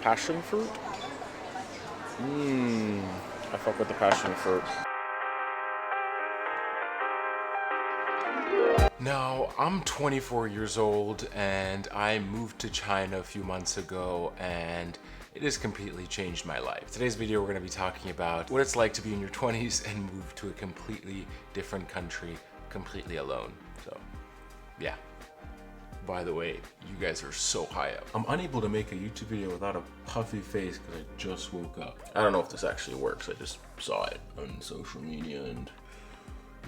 Passion fruit? I fuck with the passion fruit. Now, I'm 24 years old and I moved to China a few months ago and it has completely changed my life. Today's video, we're gonna be talking about what it's like to be in your 20s and move to a completely different country, completely alone. So, yeah. By the way, you guys are so high up. I'm unable to make a YouTube video without a puffy face because I just woke up. I don't know if this actually works. I just saw it on social media and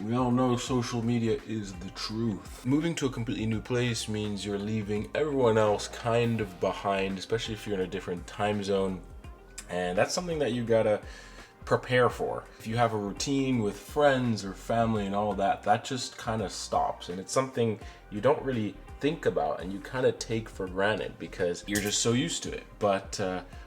we all know social media is the truth. Moving to a completely new place means you're leaving everyone else kind of behind, especially if you're in a different time zone. And that's something that you gotta prepare for. If you have a routine with friends or family and all that, that just kind of stops. And it's something you don't really think about and you kind of take for granted because you're just so used to it. But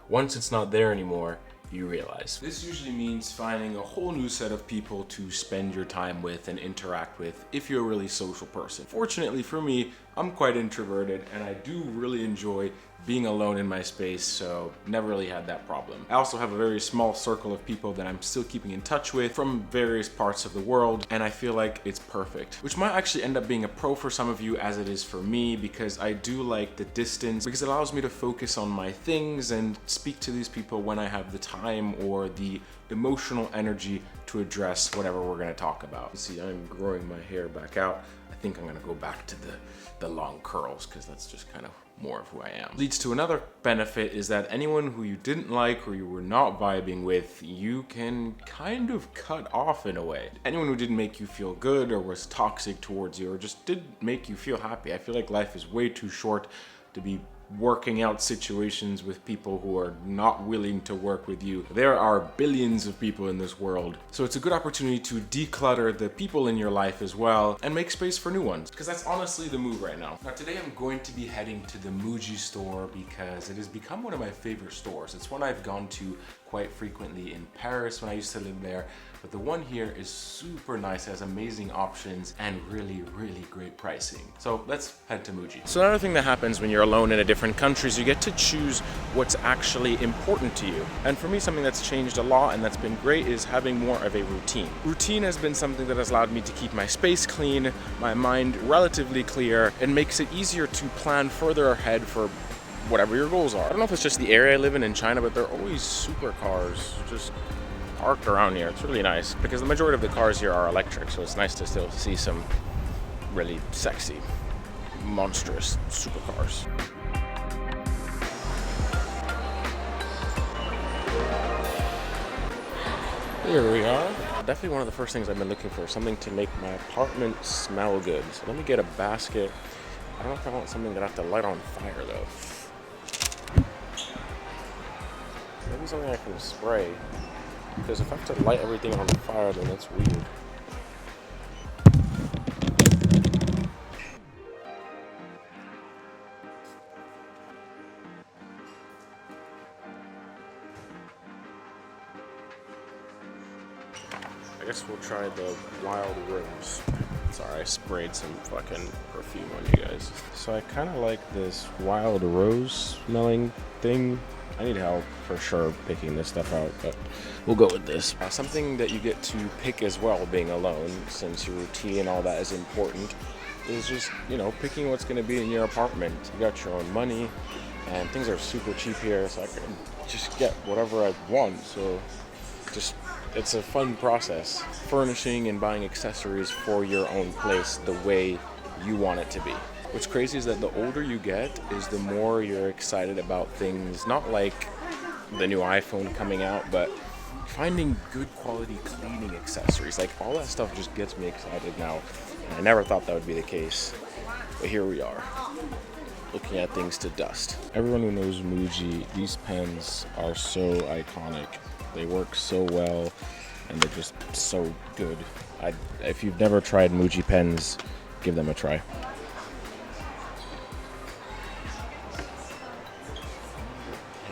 once it's not there anymore, you realize. This usually means finding a whole new set of people to spend your time with and interact with if you're a really social person. Fortunately for me, I'm quite introverted and I do really enjoy being alone in my space, so never really had that problem. I also have a very small circle of people that I'm still keeping in touch with from various parts of the world, and I feel like it's perfect. Which might actually end up being a pro for some of you as it is for me, because I do like the distance, because it allows me to focus on my things and speak to these people when I have the time or the emotional energy to address whatever we're gonna talk about. You see, I'm growing my hair back out. I think I'm gonna go back to the long curls because that's just kind of more of who I am. Leads to another benefit is that anyone who you didn't like or you were not vibing with, you can kind of cut off in a way. Anyone who didn't make you feel good or was toxic towards you or just didn't make you feel happy. I feel like life is way too short to be working out situations with people who are not willing to work with you. There are billions of people in this world. So it's a good opportunity to declutter the people in your life as well and make space for new ones, because that's honestly the move right now. Now today I'm going to be heading to the Muji store because it has become one of my favorite stores. It's one I've gone to quite frequently in Paris when I used to live there, but the one here is super nice, has amazing options and really great pricing. So let's head to Muji. So another thing that happens when you're alone in a different country is you get to choose what's actually important to you. And for me, something that's changed a lot and that's been great is having more of a routine. Routine has been something that has allowed me to keep my space clean, my mind relatively clear, and makes it easier to plan further ahead for whatever your goals are. I don't know if it's just the area I live in China, but there are always supercars just parked around here. It's really nice because the majority of the cars here are electric, so it's nice to still see some really sexy, monstrous supercars. Here we are. Definitely one of the first things I've been looking for, something to make my apartment smell good. So let me get a basket. I don't know if I want something that I have to light on fire though. Maybe something I can spray. Because if I have to light everything on fire, then that's weird. I guess we'll try the wild rose. Sorry, I sprayed some fucking perfume on you guys. So I kind of like this wild rose smelling thing. I need help for sure picking this stuff out, but we'll go with this. Something that you get to pick as well being alone, since your routine and all that is important, is just, you know, picking what's gonna be in your apartment. You got your own money and things are super cheap here, so I can just get whatever I want. So just, it's a fun process. Furnishing and buying accessories for your own place the way you want it to be. What's crazy is that the older you get is the more you're excited about things, not like the new iPhone coming out, but finding good quality cleaning accessories. Like all that stuff just gets me excited now. And I never thought that would be the case, but here we are, looking at things to dust. Everyone who knows Muji, these pens are so iconic. They work so well and they're just so good. If you've never tried Muji pens, give them a try.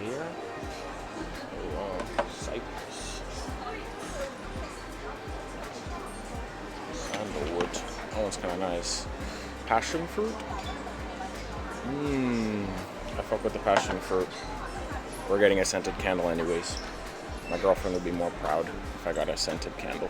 Here? Oh wow, cypress. Sandalwood. Oh, it's kind of nice. Passion fruit? I fuck with the passion fruit. we're getting a scented candle anyways. My girlfriend would be more proud if I got a scented candle.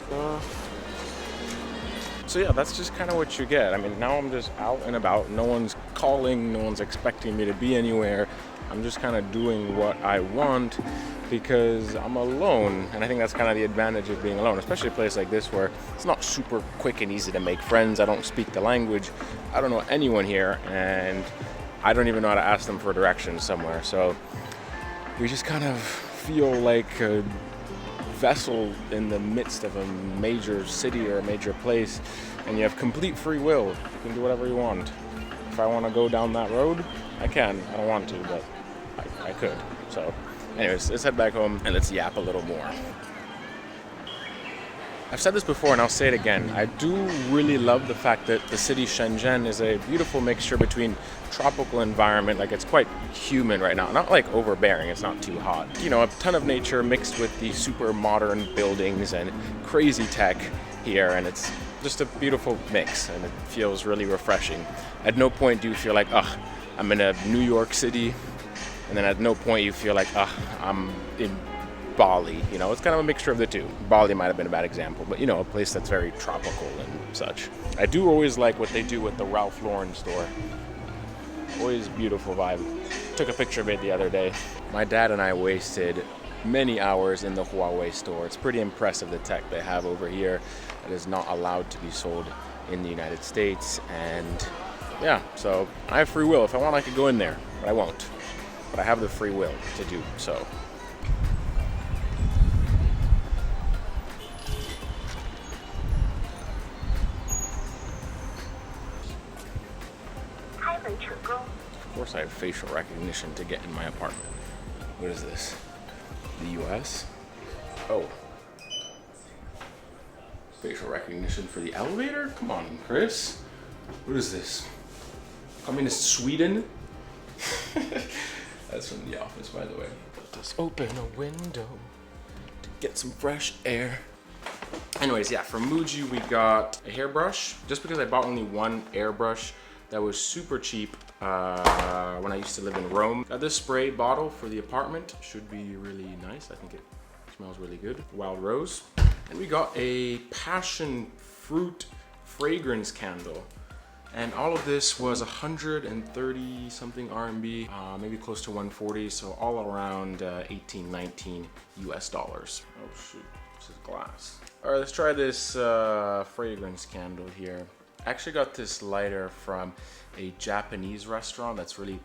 So yeah, that's just kind of what you get. I mean, now I'm just out and about. No one's calling, no one's expecting me to be anywhere. I'm just kind of doing what I want because I'm alone. And I think that's kind of the advantage of being alone, especially a place like this where it's not super quick and easy to make friends. I don't speak the language. I don't know anyone here, and I don't even know how to ask them for directions somewhere. So we just kind of feel like a vessel in the midst of a major city or a major place, and you have complete free will. You can do whatever you want. If I want to go down that road, I can. I don't want to, but I could. So anyways, let's head back home and let's yap a little more. I've said this before and I'll say it again. I do really love the fact that the city Shenzhen is a beautiful mixture between tropical environment, like it's quite humid right now, not like overbearing, it's not too hot. You know, a ton of nature mixed with the super modern buildings and crazy tech here, and it's just a beautiful mix and it feels really refreshing. At no point do you feel like, ugh, I'm in a New York City, and then at no point you feel like, ugh, I'm in Bali. You know, it's kind of a mixture of the two. Bali might have been a bad example, but you know, a place that's very tropical and such. I do always like what they do with the Ralph Lauren store. Always beautiful vibe. Took a picture of it the other day. My dad and I wasted many hours in the Huawei store. It's pretty impressive, the tech they have over here that is not allowed to be sold in the United States. And yeah, so I have free will. If I want, I could go in there, but I won't. But I have the free will to do so. Of course I have facial recognition to get in my apartment. What is this? The US? Oh. Facial recognition for the elevator? Come on, Chris. What is this? Communist Sweden? That's from The Office, by the way. Let us open a window to get some fresh air. Anyways, yeah, from Muji we got a hairbrush. Just because I bought only one airbrush that was super cheap when I used to live in Rome. Got this spray bottle for the apartment. Should be really nice. I think it smells really good. Wild rose. And we got a passion fruit fragrance candle. And all of this was 130 something RMB, maybe close to 140. So all around 18, 19 US dollars. Oh shoot, this is glass. All right, let's try this fragrance candle here. I actually got this lighter from a Japanese restaurant that's really,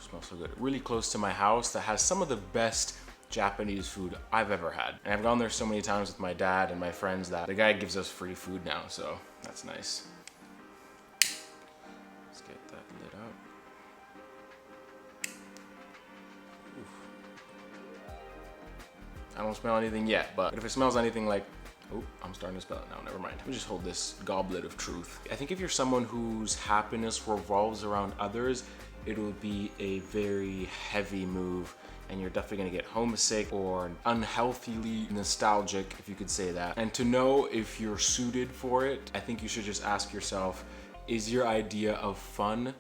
smells so good, really close to my house, that has some of the best Japanese food I've ever had. And I've gone there so many times with my dad and my friends that the guy gives us free food now, so that's nice. Let's get that lit up. Oof. I don't smell anything yet, but if it smells anything like, oh, I'm starting to spell it now, never mind. Let me just hold this goblet of truth. I think if you're someone whose happiness revolves around others, it will be a very heavy move, and you're definitely gonna get homesick or unhealthily nostalgic, if you could say that. And to know if you're suited for it, I think you should just ask yourself, is your idea of fun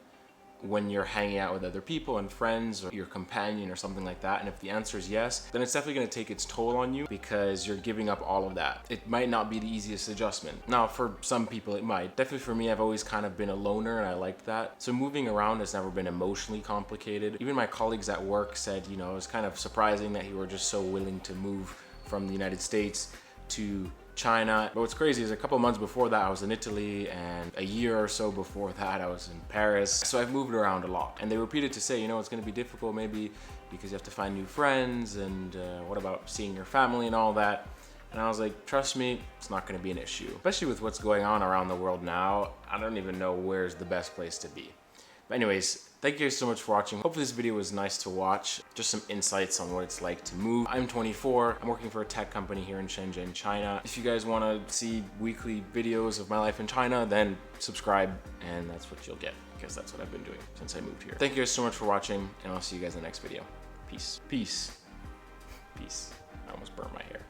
when you're hanging out with other people and friends or your companion or something like that? And if the answer is yes, then it's definitely gonna take its toll on you because you're giving up all of that. It might not be the easiest adjustment. Now, for some people it might. Definitely for me, I've always kind of been a loner and I liked that. So moving around has never been emotionally complicated. Even my colleagues at work said, you know, it was kind of surprising that you were just so willing to move from the United States to China. But what's crazy is a couple months before that I was in Italy, and a year or so before that I was in Paris. So I've moved around a lot, and they repeated to say, you know, it's going to be difficult maybe because you have to find new friends, and what about seeing your family and all that. And I was like, trust me, it's not going to be an issue. Especially with what's going on around the world now, I don't even know where's the best place to be. But anyways, thank you guys so much for watching. Hopefully this video was nice to watch. Just some insights on what it's like to move. I'm 24. I'm working for a tech company here in Shenzhen, China. If you guys want to see weekly videos of my life in China, then subscribe, and that's what you'll get, because that's what I've been doing since I moved here. Thank you guys so much for watching, and I'll see you guys in the next video. Peace. Peace. Peace. I almost burned my hair.